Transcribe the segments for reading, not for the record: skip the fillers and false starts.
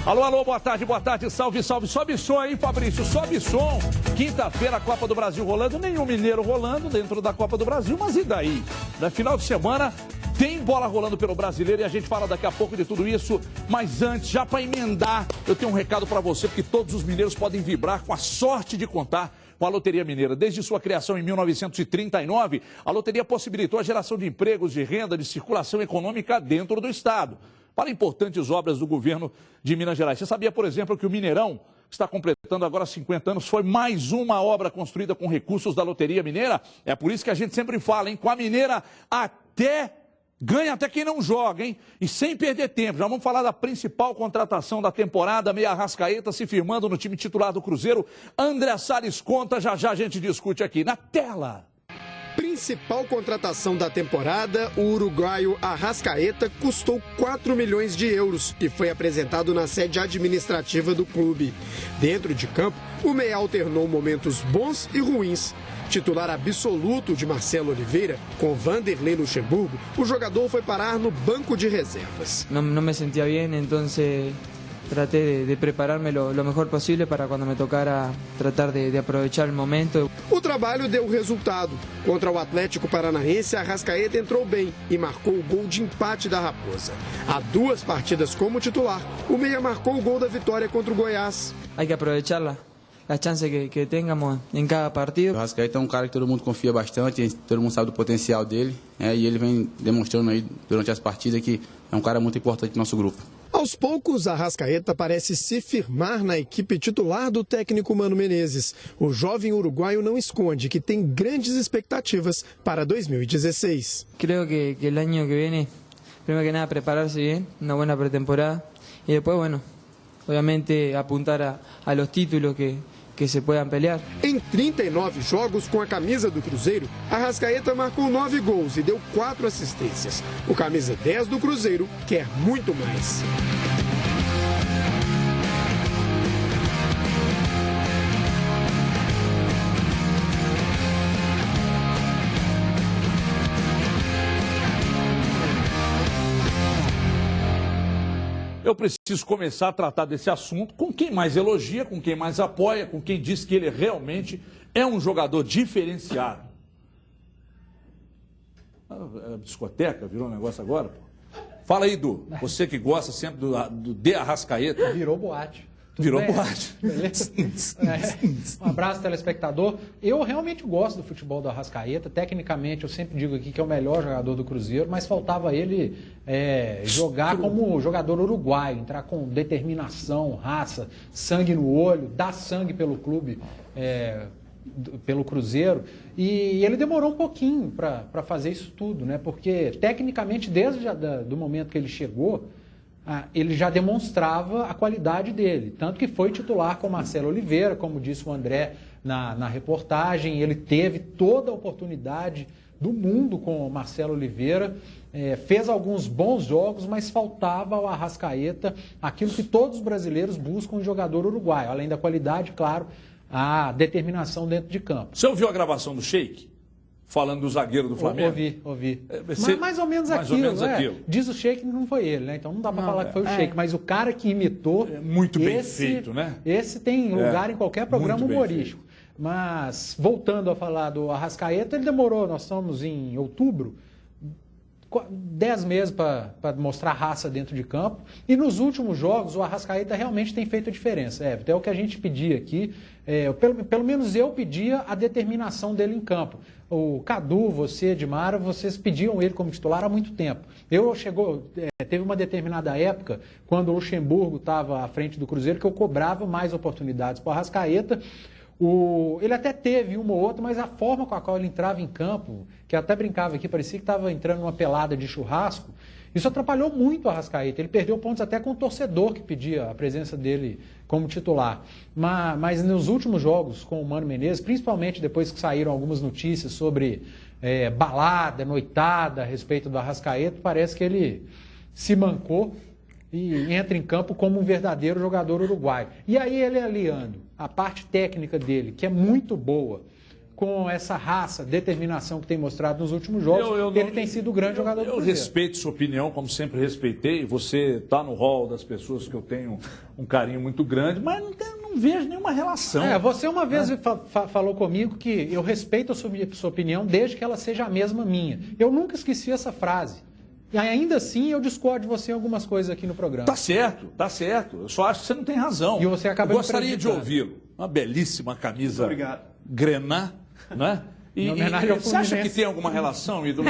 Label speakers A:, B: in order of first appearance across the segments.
A: Alô, alô, boa tarde, salve, salve. Sobe som aí, Fabrício, sobe som. Quinta-feira, a Copa do Brasil rolando, nenhum mineiro rolando dentro da Copa do Brasil, mas e daí? No final de semana, tem bola rolando pelo Brasileiro e a gente fala daqui a pouco de tudo isso. Mas antes, já para emendar, eu tenho um recado para você, porque todos os mineiros podem vibrar com a sorte de contar com a Loteria Mineira. Desde sua criação em 1939, a loteria possibilitou a geração de empregos, de renda, de circulação econômica dentro do estado, para importantes obras do governo de Minas Gerais. Você sabia, por exemplo, que o Mineirão, que está completando agora 50 anos, foi mais uma obra construída com recursos da Loteria Mineira? É por isso que a gente sempre fala, hein? Com a Mineira ganha até quem não joga, hein? E sem perder tempo, já vamos falar da principal contratação da temporada, Meia Arrascaeta se firmando no time titular do Cruzeiro. André Salles conta, já já a gente discute aqui na tela.
B: Principal contratação da temporada, o uruguaio Arrascaeta custou 4 milhões de euros e foi apresentado na sede administrativa do clube. Dentro de campo, o meia alternou momentos bons e ruins. Titular absoluto de Marcelo Oliveira, com Vanderlei Luxemburgo, o jogador foi parar no banco de reservas.
C: Não me sentia bem, então traté de preparar-me lo mejor possível para quando me tocara tratar de aproveitar o momento.
B: O trabalho deu resultado. Contra o Atlético Paranaense, Arrascaeta entrou bem e marcou o gol de empate da Raposa. Há 2 partidas como titular, o meia marcou o gol da vitória contra o Goiás.
C: Hay que aproveitar a chance que tengamos em cada partido.
D: O Arrascaeta é um cara que todo mundo confia bastante, todo mundo sabe do potencial dele, e ele vem demonstrando aí durante as partidas que é um cara muito importante no nosso grupo.
B: Aos poucos, Arrascaeta parece se firmar na equipe titular do técnico Mano Menezes. O jovem uruguaio não esconde que tem grandes expectativas para 2016.
C: Creo que el año que viene, primero que nada, prepararse bien, una buena pretemporada y después, bueno, obviamente apuntar a los títulos que se puedan pelear.
B: Em 39 jogos com a camisa do Cruzeiro, Arrascaeta marcou 9 gols e deu 4 assistências. O camisa 10 do Cruzeiro quer muito mais.
A: Eu preciso começar a tratar desse assunto com quem mais elogia, com quem mais apoia, com quem diz que ele realmente é um jogador diferenciado. A discoteca virou um negócio agora? Pô. Fala aí, Du. Você que gosta sempre do De Arrascaeta.
E: Virou boate.
A: Virou boate.
E: Beleza? Um abraço, telespectador. Eu realmente gosto do futebol do Arrascaeta. Tecnicamente, eu sempre digo aqui que é o melhor jogador do Cruzeiro, mas faltava ele jogar como jogador uruguaio, entrar com determinação, raça, sangue no olho, dar sangue pelo clube, pelo Cruzeiro. E ele demorou um pouquinho para fazer isso tudo, né? Porque, tecnicamente, desde do momento que ele chegou, ele já demonstrava a qualidade dele, tanto que foi titular com Marcelo Oliveira, como disse o André na reportagem. Ele teve toda a oportunidade do mundo com o Marcelo Oliveira, fez alguns bons jogos, mas faltava ao Arrascaeta aquilo que todos os brasileiros buscam em jogador uruguaio, além da qualidade, claro, a determinação dentro de campo.
A: Você ouviu a gravação do Sheik? Falando do zagueiro do Flamengo?
E: Ouvi. Mas mais ou menos aquilo. Diz o Sheik que não foi ele, né? Então não dá para falar que foi o Sheik, mas o cara que imitou...
A: Muito bem feito, né?
E: Esse tem lugar em qualquer programa humorístico. Mas, voltando a falar do Arrascaeta, ele demorou, nós estamos em outubro, 10 meses para mostrar raça dentro de campo. E nos últimos jogos, o Arrascaeta realmente tem feito a diferença. É o que a gente pedia aqui. Pelo menos eu pedia a determinação dele em campo. O Cadu, você, Edmara, vocês pediam ele como titular há muito tempo. Teve uma determinada época, quando o Luxemburgo estava à frente do Cruzeiro, que eu cobrava mais oportunidades para o Arrascaeta. Ele até teve uma ou outra, mas a forma com a qual ele entrava em campo, que eu até brincava aqui, parecia que estava entrando numa pelada de churrasco, isso atrapalhou muito o Arrascaeta. Ele perdeu pontos até com o torcedor que pedia a presença dele como titular. Mas nos últimos jogos com o Mano Menezes, principalmente depois que saíram algumas notícias sobre balada, noitada a respeito do Arrascaeta, parece que ele se mancou e entra em campo como um verdadeiro jogador uruguaio. E aí ele aliando a parte técnica dele, que é muito boa, com essa raça, determinação que tem mostrado nos últimos jogos, ele tem sido o grande jogador do Cruzeiro.
A: Eu respeito sua opinião, como sempre respeitei. Você está no hall das pessoas que eu tenho um carinho muito grande, mas não vejo nenhuma relação.
E: Você uma vez falou comigo que eu respeito a sua opinião desde que ela seja a mesma minha. Eu nunca esqueci essa frase. E ainda assim eu discordo de você em algumas coisas aqui no programa.
A: Tá certo, tá certo. Eu só acho que você não tem razão.
E: E você acaba
A: gostaria de ouvi-lo. Uma belíssima camisa Grená, né?
E: Em homenagem ao
A: você acha que tem alguma relação, ídolo?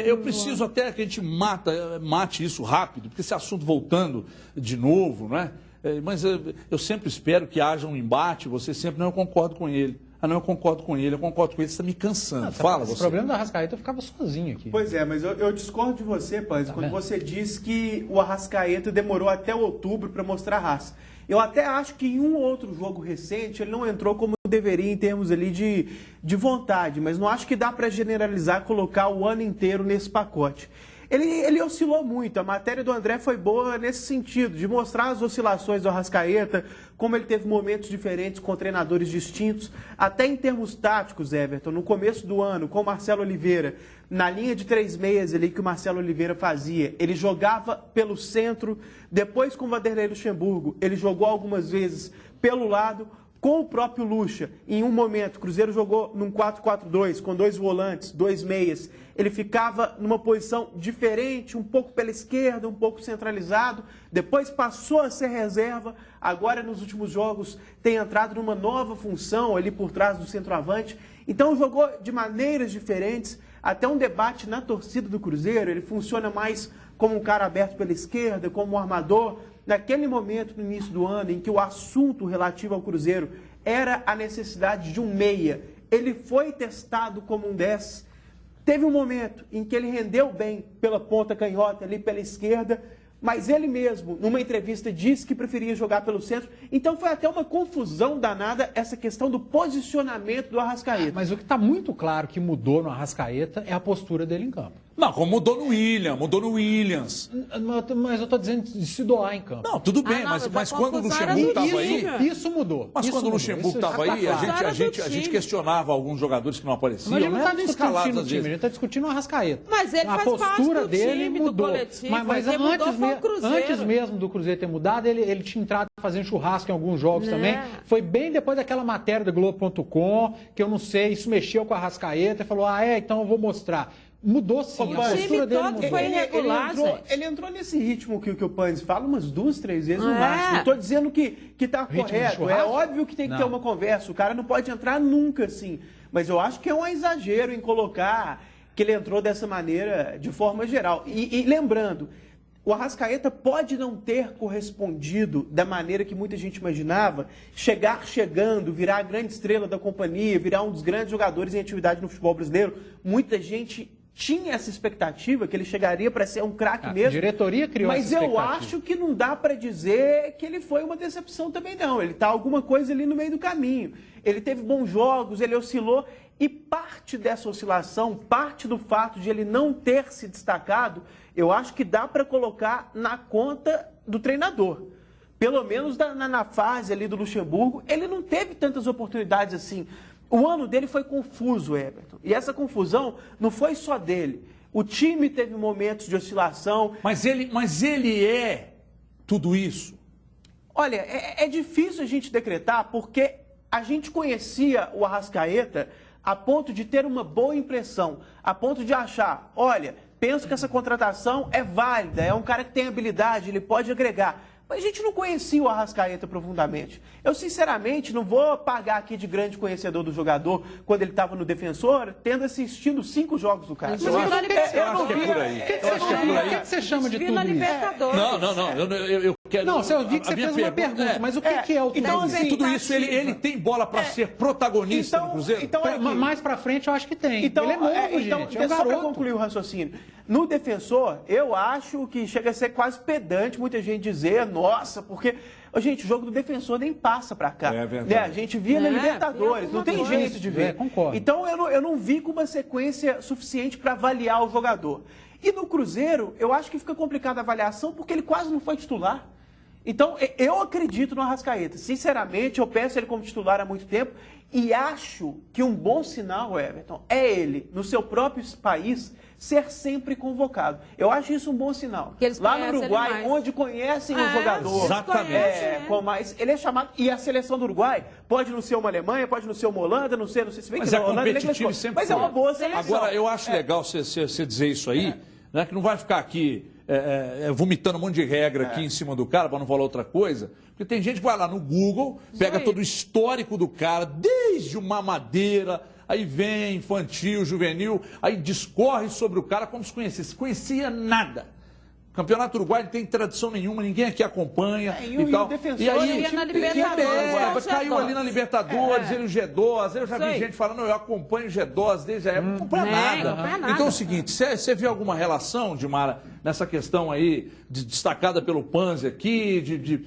A: Eu preciso até que a gente mate isso rápido, porque esse assunto voltando de novo, né? Mas eu sempre espero que haja um embate, você sempre, não, eu concordo com ele. Não, eu concordo com ele, você está me cansando. Fala você.
E: O problema do Arrascaeta, eu ficava sozinho aqui.
F: Pois é, mas eu discordo de você, Panzi, quando você diz que o Arrascaeta demorou até outubro para mostrar raça. Eu até acho que em um outro jogo recente ele não entrou como deveria em termos ali de vontade, mas não acho que dá para generalizar, colocar o ano inteiro nesse pacote. Ele oscilou muito, a matéria do André foi boa nesse sentido, de mostrar as oscilações do Arrascaeta, como ele teve momentos diferentes com treinadores distintos, até em termos táticos, Everton, no começo do ano, com o Marcelo Oliveira, na linha de 3 meias ali que o Marcelo Oliveira fazia, ele jogava pelo centro, depois com o Vanderlei Luxemburgo, ele jogou algumas vezes pelo lado, com o próprio Lucha. Em um momento, o Cruzeiro jogou num 4-4-2, com 2 volantes, 2 meias. Ele ficava numa posição diferente, um pouco pela esquerda, um pouco centralizado. Depois passou a ser reserva. Agora, nos últimos jogos, tem entrado numa nova função ali por trás do centroavante. Então, jogou de maneiras diferentes. Até um debate na torcida do Cruzeiro. Ele funciona mais como um cara aberto pela esquerda, como um armador. Naquele momento, no início do ano, em que o assunto relativo ao Cruzeiro era a necessidade de um meia, ele foi testado como um 10. Teve um momento em que ele rendeu bem pela ponta canhota, ali pela esquerda, mas ele mesmo, numa entrevista, disse que preferia jogar pelo centro. Então foi até uma confusão danada essa questão do posicionamento do Arrascaeta.
E: Mas o que está muito claro que mudou no Arrascaeta é a postura dele em campo.
A: Não, como mudou no Williams.
E: Mas eu estou dizendo de se doar em campo.
A: Não, tudo bem, mas quando o Luxemburgo estava aí...
E: Isso mudou.
A: Mas quando o Luxemburgo estava aí, a gente questionava alguns jogadores que não apareciam.
E: Mas a gente não está discutindo o time, a gente está discutindo o Arrascaeta.
G: Mas ele faz parte do time, do coletivo.
E: Mas antes mesmo do Cruzeiro ter mudado, ele tinha entrado fazendo churrasco em alguns jogos também. Foi bem depois daquela matéria do Globo.com, que eu não sei, isso mexeu com o Arrascaeta e falou, então eu vou mostrar. Mudou sim, a postura dele mudou.
G: Foi irregular,
F: ele entrou nesse ritmo que o Panzi fala umas 2, 3 vezes no máximo. Não estou dizendo que está correto. É óbvio que tem que ter uma conversa. O cara não pode entrar nunca assim. Mas eu acho que é um exagero em colocar que ele entrou dessa maneira de forma geral. E lembrando, o Arrascaeta pode não ter correspondido da maneira que muita gente imaginava, chegando, virar a grande estrela da companhia, virar um dos grandes jogadores em atividade no futebol brasileiro. Muita gente tinha essa expectativa que ele chegaria para ser um craque mesmo. A
E: diretoria criou essa expectativa.
F: Mas eu acho que não dá para dizer que ele foi uma decepção também não. Ele está alguma coisa ali no meio do caminho. Ele teve bons jogos, ele oscilou. E parte dessa oscilação, parte do fato de ele não ter se destacado, eu acho que dá para colocar na conta do treinador. Pelo menos na fase ali do Luxemburgo, ele não teve tantas oportunidades assim. O ano dele foi confuso, Everton. E essa confusão não foi só dele. O time teve momentos de oscilação.
A: Mas ele é tudo isso?
F: Olha, é difícil a gente decretar porque a gente conhecia o Arrascaeta a ponto de ter uma boa impressão, a ponto de achar, olha, penso que essa contratação é válida, é um cara que tem habilidade, ele pode agregar. Mas a gente não conhecia o Arrascaeta profundamente. Eu, sinceramente, não vou pagar aqui de grande conhecedor do jogador quando ele estava no Defensor, tendo assistido 5 jogos do cara.
A: Mas eu acho que é por aí.
E: O que você chama de tudo isso?
A: Eu quero...
E: Não, eu vi que você fez uma pergunta, mas o que é o tudo
A: então,
E: isso?
A: Assim, tudo isso, ele tem bola para ser protagonista no Cruzeiro?
E: Mais para frente, eu acho que tem. Ele é novo, gente, é um
F: só para
E: garoto.
F: concluir o raciocínio. No Defensor, eu acho que chega a ser quase pedante muita gente dizer, nossa, porque... Gente, o jogo do Defensor nem passa para cá.
A: É verdade.
F: Né? A gente via na Libertadores, não tem jeito de ver.
E: Concordo.
F: Então, eu não vi com uma sequência suficiente para avaliar o jogador. E no Cruzeiro, eu acho que fica complicada a avaliação porque ele quase não foi titular. Então, eu acredito no Arrascaeta. Sinceramente, eu peço ele como titular há muito tempo e acho que um bom sinal, Everton, é ele, no seu próprio país, ser sempre convocado. Eu acho isso um bom sinal. Lá no Uruguai, onde conhecem o jogador.
A: Exatamente.
F: Ele é chamado. E a seleção do Uruguai pode não ser uma Alemanha, pode não ser uma Holanda, não sei se bem
A: mas
F: que
A: é
F: Holanda,
A: competitivo sempre.
F: Mas é uma boa seleção.
A: Agora, eu acho legal você dizer isso aí, né, que não vai ficar aqui vomitando um monte de regra aqui em cima do cara para não falar outra coisa. Porque tem gente que vai lá no Google, pega todo o histórico do cara, desde uma mamadeira. Aí vem infantil, juvenil, aí discorre sobre o cara como se conhecesse. Conhecia nada. O Campeonato Uruguai não tem tradição nenhuma, ninguém aqui acompanha e tal.
G: E aí, na Libertadores,
A: caiu ali na Libertadores, ele o G12. Eu já vi gente falando, eu acompanho o G12 desde a época, não acompanha nada. Então é o seguinte, você vê alguma relação, Dimara, nessa questão aí, destacada pelo Panzi aqui,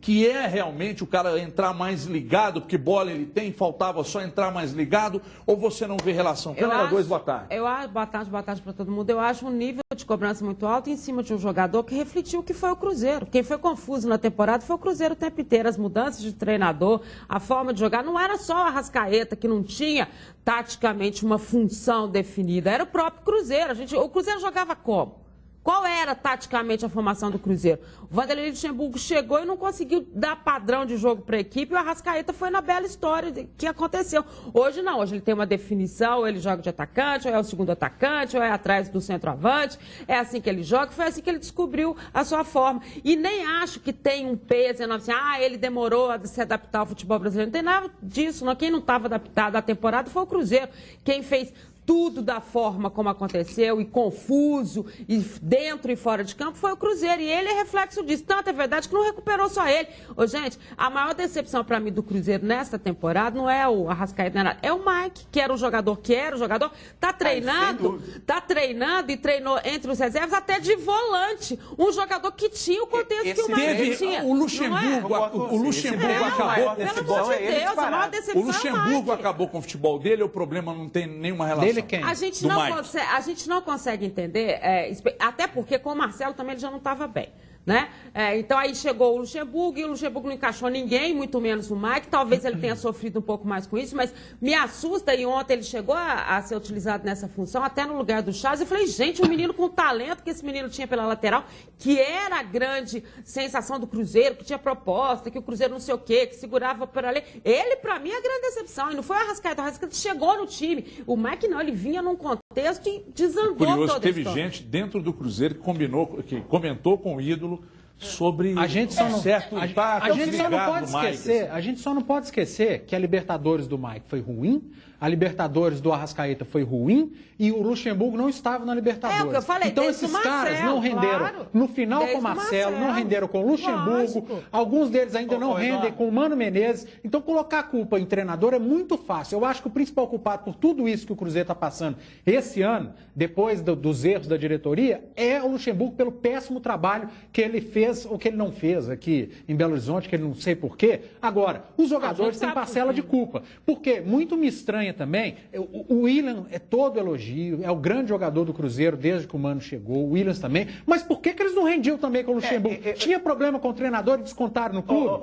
A: que é realmente o cara entrar mais ligado, porque bola ele tem, faltava só entrar mais ligado, ou você não vê relação? Câmera 2, boa tarde.
G: Boa tarde para todo mundo. Eu acho um nível de cobrança muito alto em cima de um jogador que refletiu o que foi o Cruzeiro. Quem foi confuso na temporada foi o Cruzeiro o tempo inteiro. As mudanças de treinador, a forma de jogar, não era só o Arrascaeta, que não tinha taticamente uma função definida, era o próprio Cruzeiro. O Cruzeiro jogava como? Qual era, taticamente, a formação do Cruzeiro? O Vanderlei Luxemburgo chegou e não conseguiu dar padrão de jogo para a equipe, e o Arrascaeta foi na bela história que aconteceu. Hoje não, hoje ele tem uma definição, ou ele joga de atacante, ou é o segundo atacante, ou é atrás do centroavante, é assim que ele joga, foi assim que ele descobriu a sua forma. E nem acho que tem um peso enorme assim, ele demorou a se adaptar ao futebol brasileiro. Não tem nada disso, não. Quem não estava adaptado à temporada foi o Cruzeiro. Quem fez tudo da forma como aconteceu, e confuso, e dentro e fora de campo, foi o Cruzeiro. E ele é reflexo disso. Tanto é verdade que não recuperou só ele. Gente, a maior decepção para mim do Cruzeiro nesta temporada não é o Arrascaeta, não é nada. É o Mike, que era o jogador, tá treinando, e treinou entre os reservas até de volante. Um jogador que tinha o contexto que o Mike tinha.
A: O Luxemburgo acabou com o futebol. O Luxemburgo acabou com o futebol dele, o problema não tem nenhuma relação.
G: Quem? A gente não consegue entender, até porque com o Marcelo também ele já não estava bem. Né? Então aí chegou o Luxemburgo, e o Luxemburgo não encaixou ninguém, muito menos o Mike. Talvez ele tenha sofrido um pouco mais com isso, mas me assusta. E ontem ele chegou a ser utilizado nessa função, até no lugar do Charles. Eu falei, gente, um menino com o talento que esse menino tinha pela lateral, que era a grande sensação do Cruzeiro, que tinha proposta, que o Cruzeiro não sei o quê, que segurava por ali. Ele, pra mim, é a grande decepção. E não foi o Arrascaeta chegou no time. O Mike não, ele vinha num contexto e desandou
A: curioso,
G: toda a
A: teve
G: história.
A: gente dentro do Cruzeiro que comentou com o ídolo sobre
E: a gente só não pode esquecer que a Libertadores do Mike foi ruim, a Libertadores do Arrascaeta foi ruim e o Luxemburgo não estava na Libertadores.
G: É o que eu falei,
E: então esses caras não renderam no final com o Marcelo, não renderam com o Luxemburgo, alguns deles ainda não rendem com o Mano Menezes. Então colocar a culpa em treinador é muito fácil. Eu acho que o principal culpado por tudo isso que o Cruzeiro está passando esse ano, depois dos erros da diretoria, é o Luxemburgo pelo péssimo trabalho que ele fez ou que ele não fez aqui em Belo Horizonte, que ele não sei porquê. Agora, os jogadores têm parcela de culpa. Porque muito me estranha também, o Willian é todo elogio, é o grande jogador do Cruzeiro desde que o Mano chegou, o Willians também, mas por que eles não rendiam também com o Luxemburgo? Tinha problema com o treinador e descontaram no clube?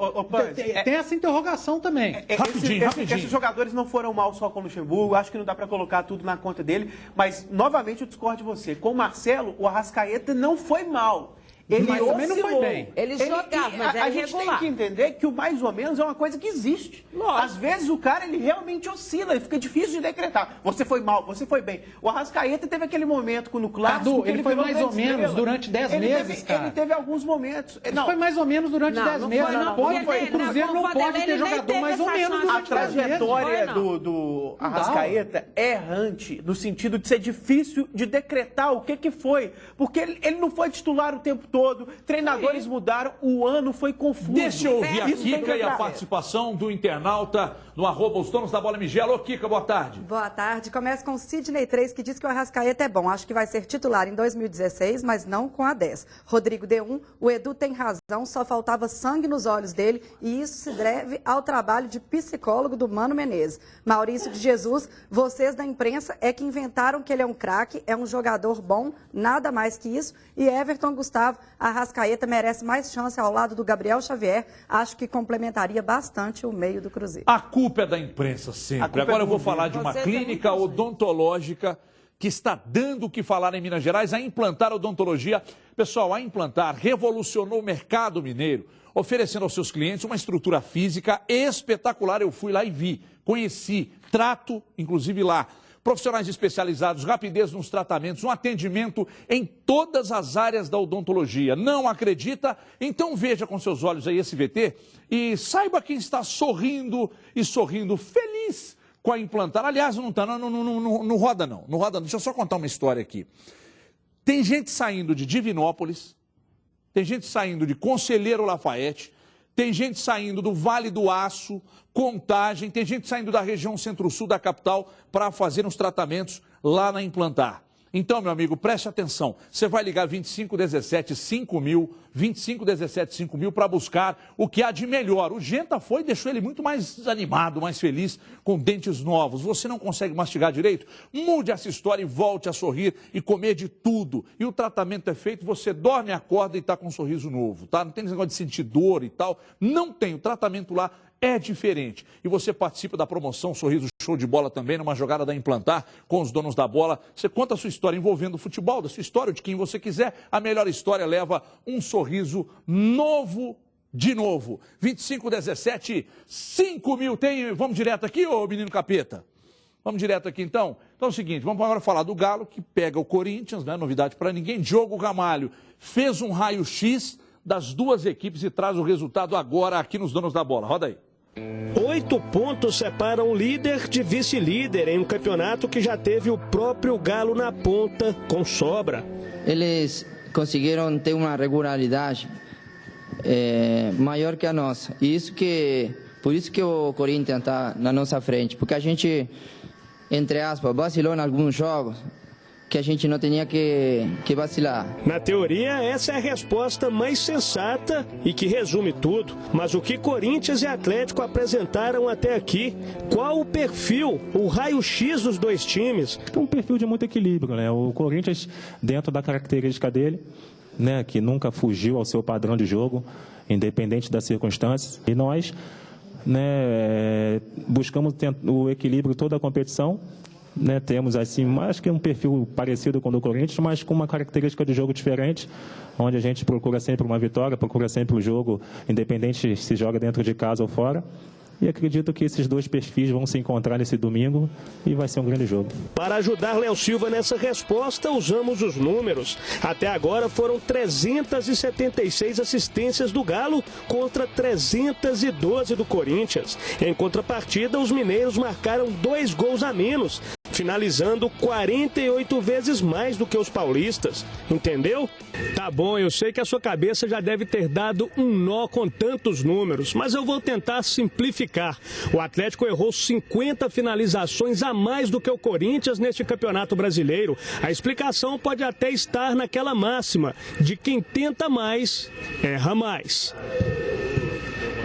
E: Tem essa interrogação também.
A: Rapidinho.
F: Esses jogadores não foram mal só com o Luxemburgo, acho que não dá para colocar tudo na conta dele, mas novamente eu discordo de você. Com o Marcelo, o Arrascaeta não foi mal. Ele
E: também não foi bem.
G: Ele jogava, mas era
F: a gente tem que entender que o mais ou menos é uma coisa que existe.
G: Lógico.
F: Às vezes o cara, ele realmente oscila e fica difícil de decretar. Você foi mal, você foi bem. O Arrascaeta teve aquele momento no clássico.
E: Ele foi mais ou menos durante 10 meses, cara.
F: Ele teve alguns momentos.
E: Ele foi mais ou menos durante 10 meses. O Cruzeiro não pode ter jogador mais ou menos durante 10 meses.
F: A trajetória do Arrascaeta é errante, no sentido de ser difícil de decretar o que foi. Porque ele não foi titular o tempo todo. Treinadores mudaram, o ano foi confuso.
A: Deixa eu ouvir a Kika e a participação do internauta no @os donos da bola Migela. Ô, Kika, boa tarde.
H: Boa tarde. Começa com o Sidney 3, que diz que o Arrascaeta é bom. Acho que vai ser titular em 2016, mas não com a 10. Rodrigo D1, o Edu tem razão, só faltava sangue nos olhos dele e isso se deve ao trabalho de psicólogo do Mano Menezes. Maurício de Jesus, vocês da imprensa é que inventaram que ele é um craque, é um jogador bom, nada mais que isso. E Everton Gustavo, a Arrascaeta merece mais chance ao lado do Gabriel Xavier. Acho que complementaria bastante o meio do Cruzeiro.
A: A culpa é da imprensa sempre. Agora eu vou falar de uma clínica odontológica que está dando o que falar em Minas Gerais. A Implantar Odontologia, pessoal, a Implantar revolucionou o mercado mineiro, oferecendo aos seus clientes uma estrutura física espetacular. Eu fui lá e vi, conheci, trato, inclusive lá. Profissionais especializados, rapidez nos tratamentos, um atendimento em todas as áreas da odontologia. Não acredita? Então veja com seus olhos aí esse VT e saiba quem está sorrindo e sorrindo feliz com a Implantar. Aliás, não roda não. Deixa eu só contar uma história aqui. Tem gente saindo de Divinópolis, tem gente saindo de Conselheiro Lafayette, tem gente saindo do Vale do Aço, Contagem, tem gente saindo da região centro-sul da capital para fazer uns tratamentos lá na Implantar. Então, meu amigo, preste atenção. Você vai ligar 2517-5000, 2517-5000 para buscar o que há de melhor. O Genta foi e deixou ele muito mais animado, mais feliz, com dentes novos. Você não consegue mastigar direito? Mude essa história e volte a sorrir e comer de tudo. E o tratamento é feito, você dorme, acorda e está com um sorriso novo, tá? Não tem esse negócio de sentir dor e tal. Não tem. O tratamento lá é diferente. E você participa da promoção Sorriso Show de Bola também, numa jogada da Implantar com os donos da bola. Você conta a sua história envolvendo o futebol, da sua história, de quem você quiser. A melhor história leva um sorriso novo de novo. 2517-5000. Vamos direto aqui, ô menino capeta? Vamos direto aqui então? Então é o seguinte, vamos agora falar do Galo, que pega o Corinthians, né? Novidade para ninguém. Diogo Ramalho fez um raio-x das duas equipes e traz o resultado agora aqui nos donos da bola. Roda aí.
I: 8 pontos separam o líder de vice-líder em um campeonato que já teve o próprio Galo na ponta com sobra.
J: Eles conseguiram ter uma regularidade maior que a nossa. Por isso que o Corinthians está na nossa frente, porque a gente, entre aspas, vacilou em alguns jogos que a gente não tinha que vacilar.
I: Na teoria, essa é a resposta mais sensata e que resume tudo. Mas o que Corinthians e Atlético apresentaram até aqui? Qual o perfil, o raio-x dos dois times?
K: É um perfil de muito equilíbrio, né? O Corinthians, dentro da característica dele, né, que nunca fugiu ao seu padrão de jogo, independente das circunstâncias. E nós, né, buscamos o equilíbrio toda a competição. Né, temos assim, acho que um perfil parecido com o do Corinthians, mas com uma característica de jogo diferente, onde a gente procura sempre uma vitória, procura sempre o jogo, independente se joga dentro de casa ou fora. E acredito que esses dois perfis vão se encontrar nesse domingo e vai ser um grande jogo.
I: Para ajudar Léo Silva nessa resposta, usamos os números. Até agora foram 376 assistências do Galo contra 312 do Corinthians. Em contrapartida, os mineiros marcaram 2 gols a menos, finalizando 48 vezes mais do que os paulistas. Entendeu? Tá bom, eu sei que a sua cabeça já deve ter dado um nó com tantos números, mas eu vou tentar simplificar. O Atlético errou 50 finalizações a mais do que o Corinthians neste Campeonato Brasileiro. A explicação pode até estar naquela máxima de quem tenta mais, erra mais.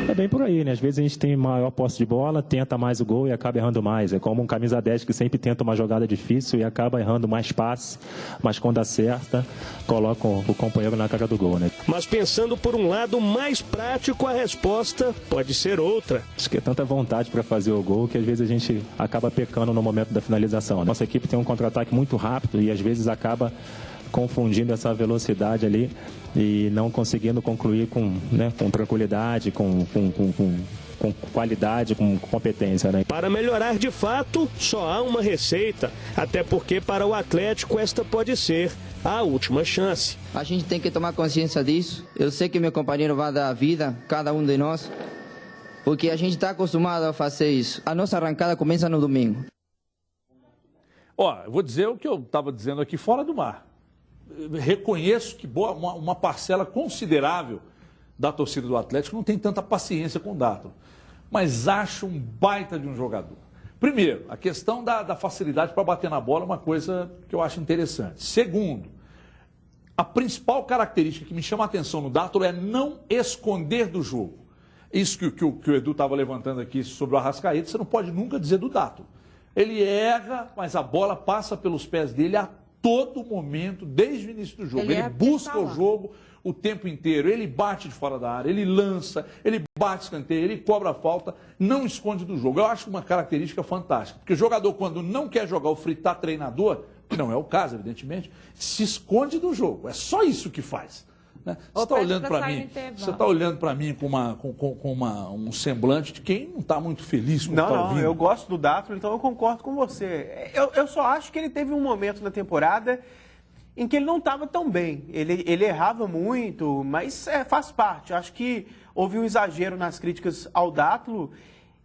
K: É bem por aí, né? Às vezes a gente tem maior posse de bola, tenta mais o gol e acaba errando mais. É como um camisa 10 que sempre tenta uma jogada difícil e acaba errando mais passes, mas quando acerta, coloca o companheiro na cara do gol, né?
I: Mas pensando por um lado mais prático, a resposta pode ser outra.
K: Acho que é tanta vontade para fazer o gol que às vezes a gente acaba pecando no momento da finalização, né? Nossa equipe tem um contra-ataque muito rápido e às vezes acaba confundindo essa velocidade ali e não conseguindo concluir com tranquilidade, com qualidade, com competência, né?
I: Para melhorar de fato, só há uma receita, até porque para o Atlético esta pode ser a última chance.
J: A gente tem que tomar consciência disso. Eu sei que meu companheiro vai dar a vida, cada um de nós, porque a gente está acostumado a fazer isso. A nossa arrancada começa no domingo.
A: Ó, eu vou dizer o que eu estava dizendo aqui fora do mar. Reconheço que uma parcela considerável da torcida do Atlético não tem tanta paciência com o Dátolo, mas acho um baita de um jogador. Primeiro, a questão da facilidade para bater na bola é uma coisa que eu acho interessante. Segundo, a principal característica que me chama a atenção no Dátolo é não esconder do jogo. Isso que o Edu estava levantando aqui sobre o Arrascaeta, você não pode nunca dizer do Dátolo. Ele erra, mas a bola passa pelos pés dele a todo momento, desde o início do jogo. Ele busca o jogo, o tempo inteiro. Ele bate de fora da área, ele lança, ele bate escanteio, ele cobra a falta, não esconde do jogo. Eu acho uma característica fantástica, porque o jogador, quando não quer jogar ou fritar treinador, que não é o caso, evidentemente, se esconde do jogo. É só isso que faz. Né? Você está olhando para mim com um semblante de quem não está muito feliz com o que está ouvindo.
F: Não, eu gosto do Dátulo, então eu concordo com você. Eu só acho que ele teve um momento na temporada em que ele não estava tão bem. Ele errava muito, mas faz parte. Eu acho que houve um exagero nas críticas ao Dátulo.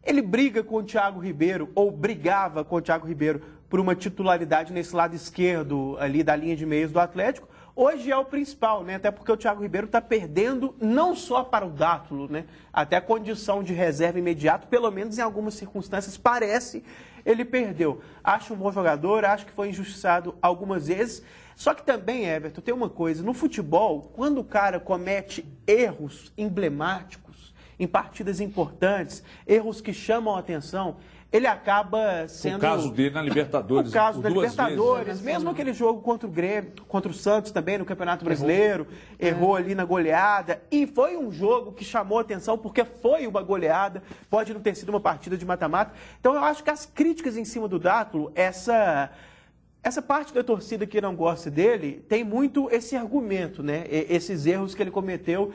F: Ele briga com o Thiago Ribeiro, ou brigava com o Thiago Ribeiro, por uma titularidade nesse lado esquerdo ali da linha de meios do Atlético. Hoje é o principal, né? Até porque o Thiago Ribeiro está perdendo não só para o Dátulo, né? Até a condição de reserva imediato, pelo menos em algumas circunstâncias, parece ele perdeu. Acho um bom jogador, acho que foi injustiçado algumas vezes. Só que também, Everton, tem uma coisa, no futebol, quando o cara comete erros emblemáticos em partidas importantes, erros que chamam a atenção, ele acaba sendo...
A: O caso dele na Libertadores.
F: O caso da Libertadores, mesmo aquele jogo contra o Grêmio, contra o Santos também no Campeonato Brasileiro, errou ali na goleada, e foi um jogo que chamou a atenção porque foi uma goleada, pode não ter sido uma partida de mata-mata. Então eu acho que as críticas em cima do Dátulo, essa parte da torcida que não gosta dele, tem muito esse argumento, né? Esses erros que ele cometeu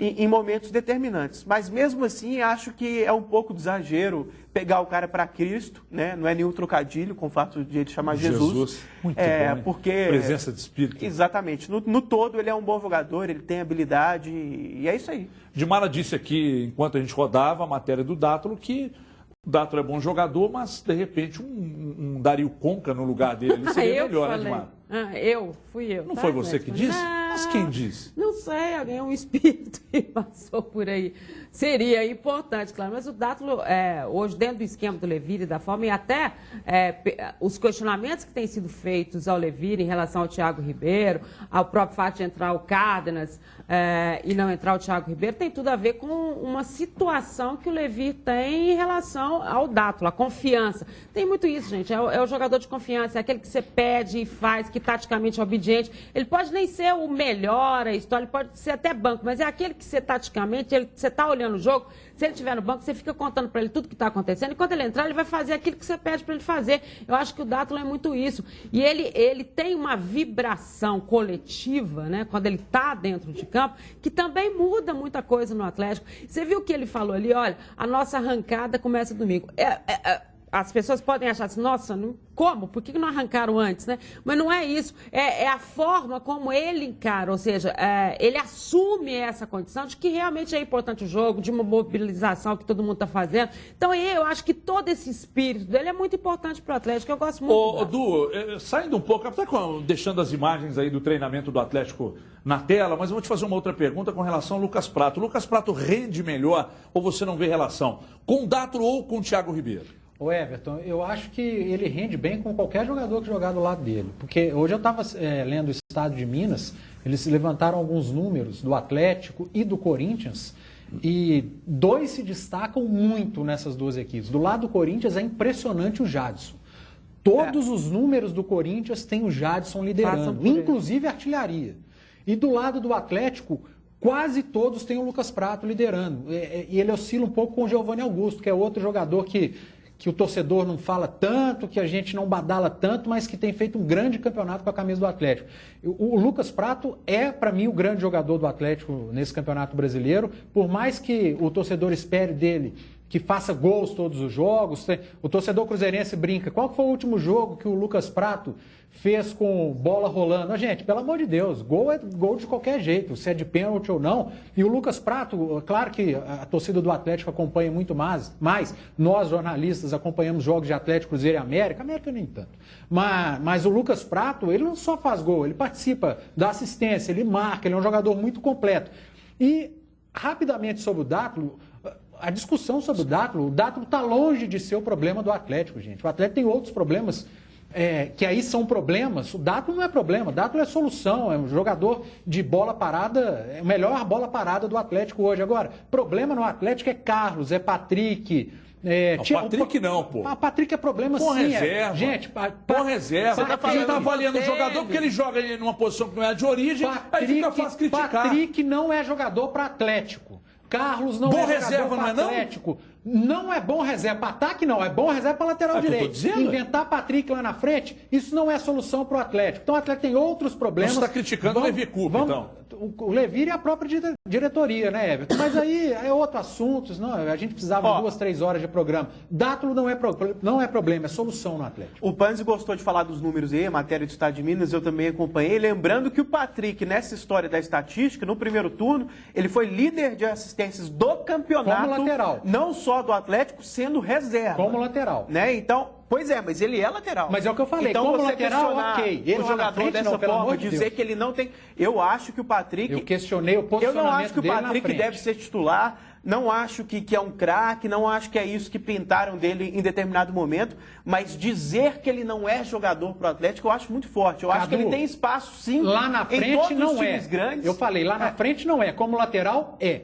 F: em momentos determinantes. Mas mesmo assim, acho que é um pouco de exagero pegar o cara para Cristo, né? Não é nenhum trocadilho com o fato de ele chamar Jesus.
A: Muito bom,
F: porque
A: presença de espírito.
F: Exatamente. No todo, ele é um bom jogador, ele tem habilidade e é isso aí.
A: Dimara disse aqui, enquanto a gente rodava a matéria do Dátulo, que o Dátulo é bom jogador, mas de repente um Dario Conca no lugar dele seria melhor, né, Dimara?
G: Fui eu.
A: Não foi você que disse? Mas quem disse?
G: Não sei, alguém, um espírito que passou por aí. Seria importante, claro, mas o Dátulo, hoje, dentro do esquema do Levir e da forma, e até os questionamentos que têm sido feitos ao Levir em relação ao Thiago Ribeiro, ao próprio fato de entrar o Cárdenas e não entrar o Thiago Ribeiro, tem tudo a ver com uma situação que o Levir tem em relação ao Dátulo, a confiança. Tem muito isso, gente, é o jogador de confiança, é aquele que você pede e faz, que taticamente é obediente. Ele pode nem ser o melhor, a história, ele pode ser até banco, mas é aquele que você taticamente, você está olhando o jogo, se ele estiver no banco, você fica contando para ele tudo que está acontecendo, e quando ele entrar, ele vai fazer aquilo que você pede para ele fazer. Eu acho que o Dátulo é muito isso. E ele tem uma vibração coletiva, né, quando ele está dentro de campo, que também muda muita coisa no Atlético. Você viu o que ele falou ali? Olha, a nossa arrancada começa domingo. As pessoas podem achar assim, nossa, como? Por que não arrancaram antes, né? Mas não é isso. É a forma como ele encara, ou seja, ele assume essa condição de que realmente é importante o jogo, de uma mobilização que todo mundo está fazendo. Então, eu acho que todo esse espírito dele é muito importante para o Atlético. Eu gosto muito.
A: Du, saindo um pouco, até deixando as imagens aí do treinamento do Atlético na tela, mas eu vou te fazer uma outra pergunta com relação ao Lucas Prato. O Lucas Prato rende melhor, ou você não vê relação, com o Dátulo ou com o Thiago Ribeiro?
E: O Everton, eu acho que ele rende bem com qualquer jogador que jogar do lado dele. Porque hoje eu estava lendo o Estado de Minas, eles levantaram alguns números do Atlético e do Corinthians, e dois se destacam muito nessas duas equipes. Do lado do Corinthians é impressionante o Jadson. Todos os números do Corinthians têm o Jadson liderando, inclusive a artilharia. E do lado do Atlético, quase todos têm o Lucas Prato liderando. E ele oscila um pouco com o Giovanni Augusto, que é outro jogador que o torcedor não fala tanto, que a gente não badala tanto, mas que tem feito um grande campeonato com a camisa do Atlético. O Lucas Prato é, para mim, o grande jogador do Atlético nesse campeonato brasileiro, por mais que o torcedor espere dele que faça gols todos os jogos. O torcedor cruzeirense brinca, qual foi o último jogo que o Lucas Prato fez com bola rolando? Gente, pelo amor de Deus, gol é gol de qualquer jeito, se é de pênalti ou não. E o Lucas Prato, claro que a torcida do Atlético acompanha muito mais, nós jornalistas acompanhamos jogos de Atlético, Cruzeiro e América nem tanto. Mas o Lucas Prato, ele não só faz gol, ele participa da assistência, ele marca, ele é um jogador muito completo. E, rapidamente sobre o Dátulo, a discussão sobre o Dátulo está longe de ser o problema do Atlético, gente. O Atlético tem outros problemas que aí são problemas. O Dátulo não é problema, o Dátulo é solução, é um jogador de bola parada, é a melhor bola parada do Atlético hoje. Agora, problema no Atlético é Carlos, é Patrick,
A: O Patrick não, pô.
E: O Patrick é problema
A: Por
E: sim.
A: reserva.
E: Gente,
A: por reserva. Você tá avaliando o jogador porque ele joga numa posição que não é de origem, aí fica fácil criticar.
E: Patrick não é jogador para Atlético. Carlos não é jogador para Atlético. Não é bom reserva para ataque, não. É bom reserva para lateral direito. Inventar Patrick lá na frente, isso não é solução para o Atlético. Então o Atlético tem outros problemas.
A: Você está criticando o Levi Coupe, então.
E: O Levi e a própria diretoria, né, Everton? Mas aí é outro assunto. Não, a gente precisava de 2, 3 horas de programa. Dátulo não é problema, é solução no Atlético.
F: O Panzi gostou de falar dos números aí, a matéria do Estado de Minas, eu também acompanhei. Lembrando que o Patrick, nessa história da estatística, no primeiro turno, ele foi líder de assistências do campeonato.
E: Como lateral.
F: Não só do Atlético, sendo reserva.
E: Como lateral.
F: Né? Então, pois é, mas ele é lateral.
E: Mas é o que eu falei,
F: então,
E: como
F: você
E: lateral, ok. Ele
F: o jogador dessa forma, dizer que ele não tem... Eu acho que o Patrick...
E: Eu questionei o posicionamento dele.
F: Eu não acho que o Patrick deve ser titular, não acho que é um craque, não acho que é isso que pintaram dele em determinado momento, mas dizer que ele não é jogador pro Atlético, eu acho muito forte. Eu acho que ele tem espaço, sim,
E: lá na frente
F: em todos
E: não
F: os times grandes.
E: Eu falei, lá na frente não é. Como lateral, é.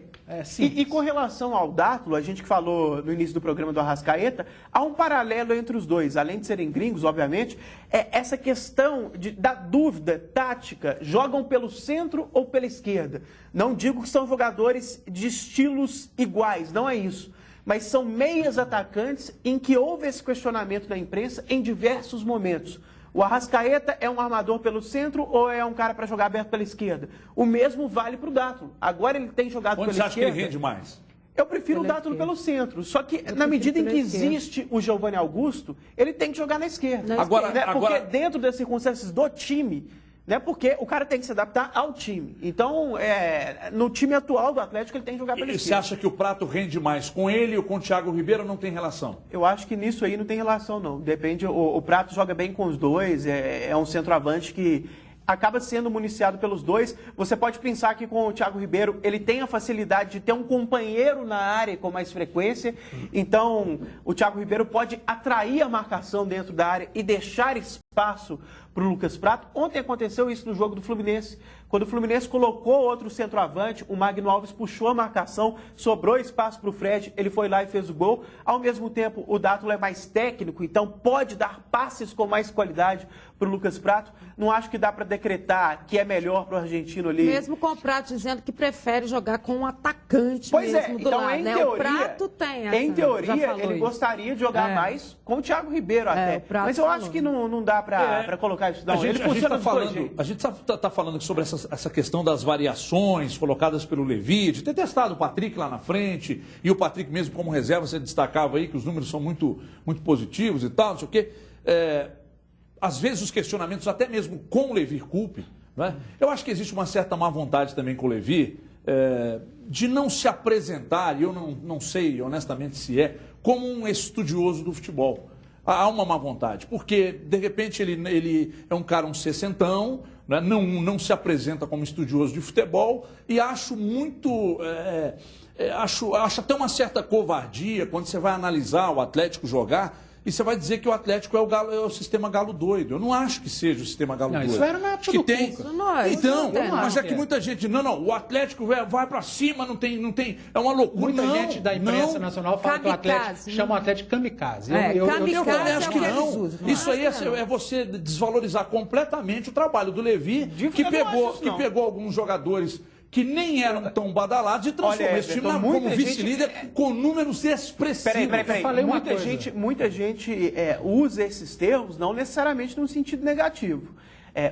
F: E com relação ao Dátulo, a gente que falou no início do programa do Arrascaeta, há um paralelo entre os dois, além de serem gringos, obviamente, é essa questão da dúvida tática, jogam pelo centro ou pela esquerda. Não digo que são jogadores de estilos iguais, não é isso. Mas são meias atacantes em que houve esse questionamento da imprensa em diversos momentos. O Arrascaeta é um armador pelo centro ou é um cara para jogar aberto pela esquerda? O mesmo vale para o Dátulo. Agora ele tem jogado pela esquerda.
A: Onde você acha que ele rende mais?
F: Eu prefiro o Dátulo pelo centro. Só que na medida em que existe o Giovanni Augusto, ele tem que jogar na esquerda. Porque dentro das circunstâncias do time... Né? Porque o cara tem que se adaptar ao time. Então, no time atual do Atlético, ele tem que jogar pela esquerda.
A: E você acha que o Prato rende mais com ele ou com o Thiago Ribeiro, não tem relação?
F: Eu acho que nisso aí não tem relação, não. Depende, o Prato joga bem com os dois, é um centroavante que acaba sendo municiado pelos dois. Você pode pensar que com o Thiago Ribeiro, ele tem a facilidade de ter um companheiro na área com mais frequência. Então, o Thiago Ribeiro pode atrair a marcação dentro da área e deixar espaço para o Lucas Prato. Ontem aconteceu isso no jogo do Fluminense. Quando o Fluminense colocou outro centroavante, o Magno Alves puxou a marcação, sobrou espaço para o Fred, ele foi lá e fez o gol. Ao mesmo tempo, o Dátulo é mais técnico, então pode dar passes com mais qualidade para o Lucas Prato. Não acho que dá para decretar que é melhor para o argentino ali.
G: Mesmo com o Prato dizendo que prefere jogar com um atacante mesmo do lado, né?
F: Teoria,
G: o Prato tem essa,
F: em teoria, ele gostaria de jogar mais com o Thiago Ribeiro até. Mas eu acho que não dá para colocar isso. Não.
A: A gente está falando sobre essa questão das variações colocadas pelo Levi, de ter testado o Patrick lá na frente, e o Patrick mesmo como reserva, você destacava aí que os números são muito, muito positivos e tal, não sei o quê. Às vezes os questionamentos, até mesmo com o Levi Coupe, né? Eu acho que existe uma certa má vontade também com o Levi, de não se apresentar, e eu não sei honestamente se como um estudioso do futebol. Há uma má vontade, porque de repente ele é um cara, um sessentão, né? não se apresenta como estudioso de futebol, e acho muito... acho até uma certa covardia quando você vai analisar o Atlético jogar, e você vai dizer que o Atlético é o sistema galo doido. Eu não acho que seja o sistema galo doido.
E: Isso era na época
A: do Cuca. Então, mas é que
E: é.
A: Muita gente... Não, o Atlético vai pra cima, não tem... É uma loucura.
E: Muita gente da imprensa nacional fala que o Atlético chama o Atlético kamikaze.
A: Eu acho que não. Isso aí é você desvalorizar completamente o trabalho do Levi, que pegou alguns jogadores que nem eram tão badalados e transformou esse time como vice-líder com números expressivos.
F: Peraí. Muita gente usa esses termos não necessariamente num sentido negativo.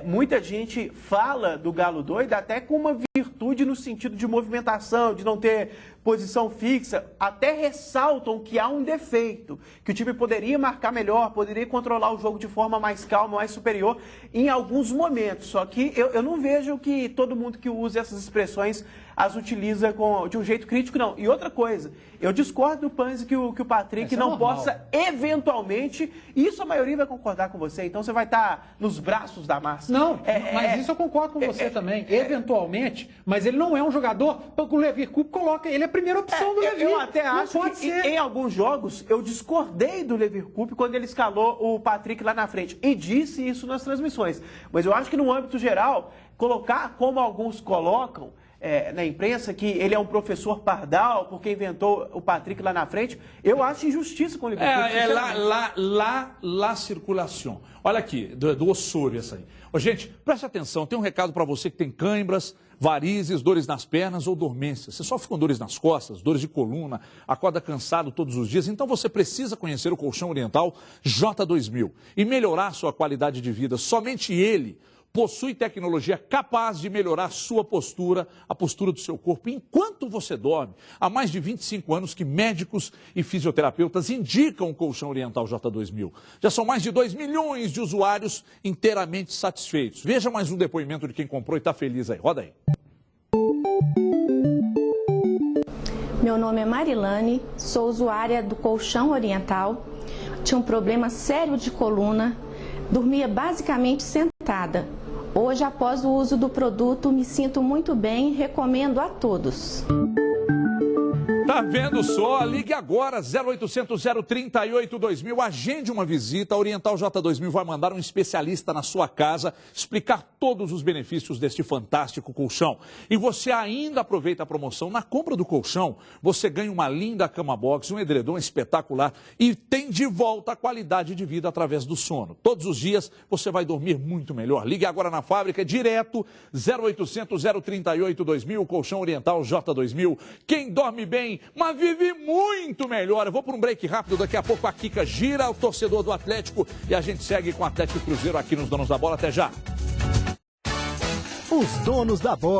F: Muita gente fala do Galo doido até com uma virtude no sentido de movimentação, de não ter posição fixa, até ressaltam que há um defeito, que o time poderia marcar melhor, poderia controlar o jogo de forma mais calma, mais superior em alguns momentos. Só que eu não vejo que todo mundo que usa essas expressões as utiliza de um jeito crítico, não. E outra coisa, eu discordo do Panzi que o Patrick não possa eventualmente, e isso a maioria vai concordar com você, então você vai estar nos braços da massa.
E: Não, mas isso eu concordo com você também, eventualmente, mas ele não é um jogador, o Levi Coupe coloca, ele é a primeira opção do Levi.
F: Eu até acho que em alguns jogos eu discordei do Levi Coupe quando ele escalou o Patrick lá na frente, e disse isso nas transmissões, mas eu acho que no âmbito geral, colocar como alguns colocam, na imprensa que ele é um professor pardal porque inventou o Patrick lá na frente. Eu acho injustiça com o Liverpool.
A: La circulação. Olha aqui, do Osório essa aí. Ô, gente, preste atenção, tem um recado para você que tem cãibras, varizes, dores nas pernas ou dormências. Você sofre com dores nas costas, dores de coluna, acorda cansado todos os dias. Então você precisa conhecer o Colchão Oriental J2000 e melhorar sua qualidade de vida. Somente ele possui tecnologia capaz de melhorar sua postura, a postura do seu corpo, enquanto você dorme. Há mais de 25 anos que médicos e fisioterapeutas indicam o Colchão Oriental J2000. Já são mais de 2 milhões de usuários inteiramente satisfeitos. Veja mais um depoimento de quem comprou e está feliz aí. Roda aí.
L: Meu nome é Marilane, sou usuária do Colchão Oriental. Tinha um problema sério de coluna, dormia basicamente sentada. Hoje, após o uso do produto, me sinto muito bem e recomendo a todos.
A: Tá vendo só? Ligue agora, 0800 038 2000, agende uma visita. A Oriental J2000 vai mandar um especialista na sua casa explicar todos os benefícios deste fantástico colchão. E você ainda aproveita a promoção. Na compra do colchão, você ganha uma linda cama box, um edredom espetacular e tem de volta a qualidade de vida através do sono. Todos os dias você vai dormir muito melhor. Ligue agora na fábrica, direto, 0800 038 2000, Colchão Oriental J2000. Quem dorme bem, mas vive muito melhor. Eu vou para um break rápido, daqui a pouco a Kika gira, o torcedor do Atlético, e a gente segue com o Atlético e Cruzeiro aqui nos Donos da Bola. Até já.
M: Os Donos da Bola.